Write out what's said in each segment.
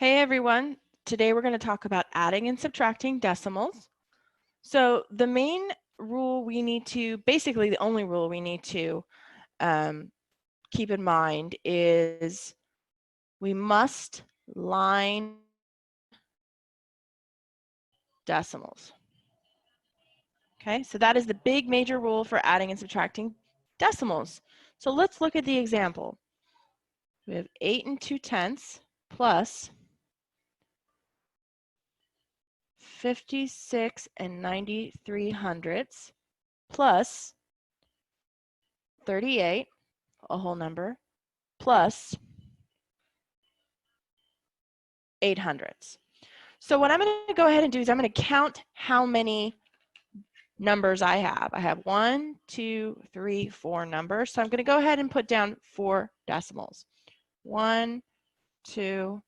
Hey everyone, today we're going to talk about adding and subtracting decimals. So the main rule we need to, basically the only rule we need to keep in mind is we must line decimals. Okay, so that is the big major rule for adding and subtracting decimals. So let's look at the example. We have 8 2/10 plus 56 93/100 plus 38, a whole number, plus 800. So what I'm going to go ahead and do is I'm going to count how many numbers I have. I have 1, 2, 3, 4 numbers. So I'm going to go ahead and put down 4 decimals. 1, 2,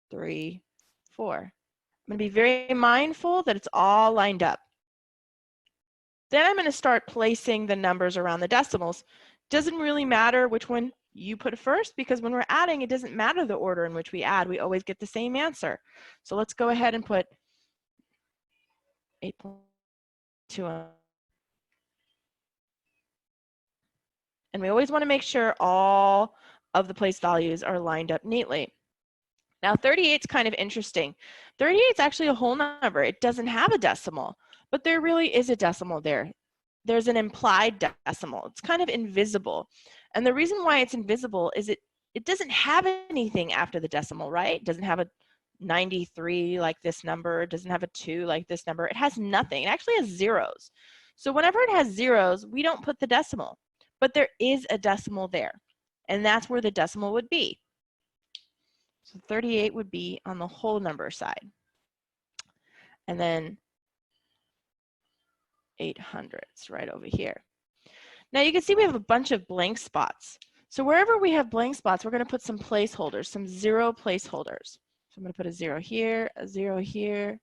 3, 4. I'm going to be very mindful that it's all lined up. Then I'm going to start placing the numbers around the decimals. Doesn't really matter which one you put first, because when we're adding, it doesn't matter the order in which we add. We always get the same answer. So let's go ahead and put 8.2. And we always want to make sure all of the place values are lined up neatly. Now 38 is kind of interesting. 38 is actually a whole number. It doesn't have a decimal, but there really is a decimal there. There's an implied decimal. It's kind of invisible. And the reason why it's invisible is it doesn't have anything after the decimal, right? It doesn't have a 93 like this number. It doesn't have a 2 like this number. It has nothing. It actually has zeros. So whenever it has zeros, we don't put the decimal. But there is a decimal there. And that's where the decimal would be. So 38 would be on the whole number side. And then 800s right over here. Now you can see we have a bunch of blank spots. So wherever we have blank spots, we're going to put some placeholders, some 0 placeholders. So I'm going to put a 0 here, a 0 here,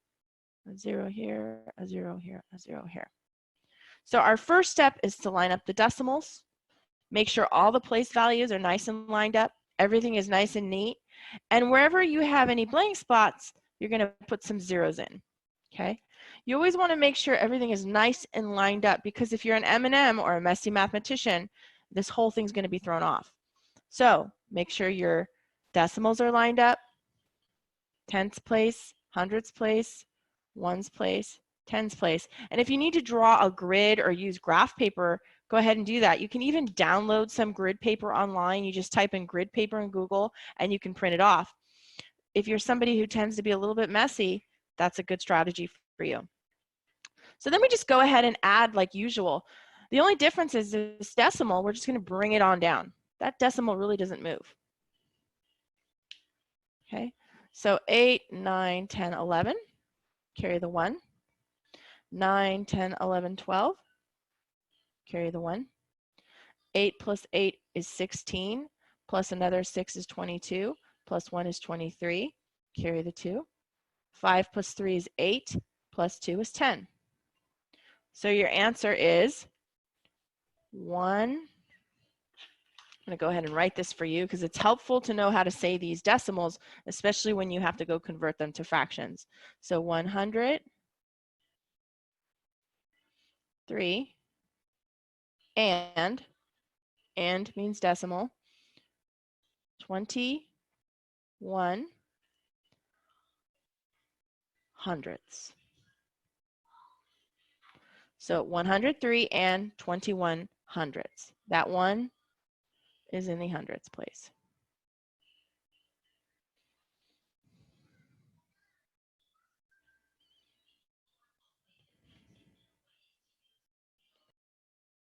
a 0 here, a 0 here, a 0 here. So our first step is to line up the decimals. Make sure all the place values are nice and lined up. Everything is nice and neat. And wherever you have any blank spots, you're going to put some zeros in. Okay? You always want to make sure everything is nice and lined up, because if you're an M&M or a messy mathematician, this whole thing's going to be thrown off. So make sure your decimals are lined up, tenths place, hundredths place, ones place, tens place. And if you need to draw a grid or use graph paper, go ahead and do that. You can even download some grid paper online. You just type in grid paper in Google and you can print it off. If you're somebody who tends to be a little bit messy, that's a good strategy for you. So then we just go ahead and add like usual. The only difference is this decimal, we're just going to bring it on down. That decimal really doesn't move. Okay, so 8, 9, 10, 11, carry the 1. 9, 10, 11, 12, carry the 1. 8 plus 8 is 16, plus another 6 is 22, plus 1 is 23, carry the 2. 5 plus 3 is 8, plus 2 is 10. So your answer is 1. I'm going to go ahead and write this for you because it's helpful to know how to say these decimals, especially when you have to go convert them to fractions. So 103, and means decimal, 21 hundredths. So 103 and 21 hundredths. That one is in the hundredths place.